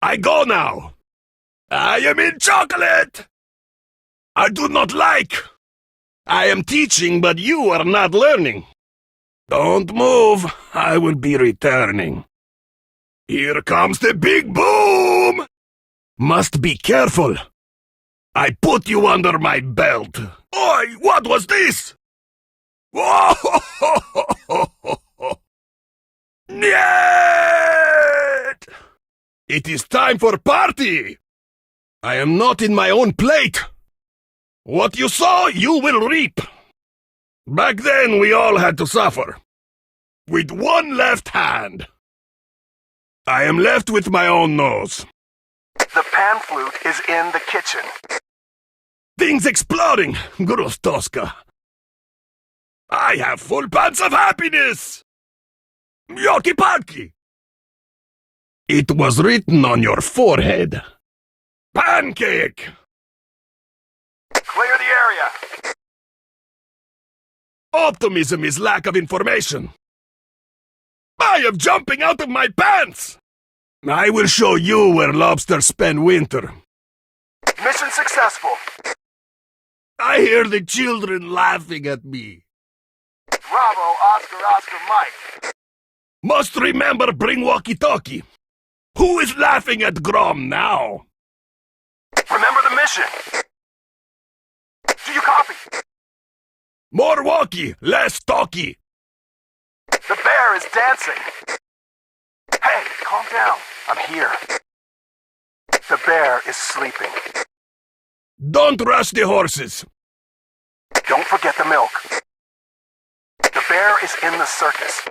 I go now. I am in chocolate. I do not like. I am teaching, but you are not learning. Don't move. I will be returning. Here comes the big boom. Must be careful. I put you under my belt. Oi, what was this? Niet! It is time for party. I am not in my own plate. What you sow, you will reap. Back then, we all had to suffer. With one left hand. I am left with my own nose. The pan flute is in the kitchen. Things exploding, Grustoska. I have full pants of happiness. Yoki-panky. It was written on your forehead. Pancake. Clear the area. Optimism is lack of information. I am jumping out of my pants. I will show you where lobsters spend winter. Mission successful. I hear the children laughing at me. Bravo, Oscar, Mike. Must remember bring walkie-talkie. Who is laughing at GROM now? Remember the mission. Do you copy? More walkie, less talkie. The bear is dancing. Hey, calm down. I'm here. The bear is sleeping. Don't rush the horses. Don't forget the milk. The bear is in the circus.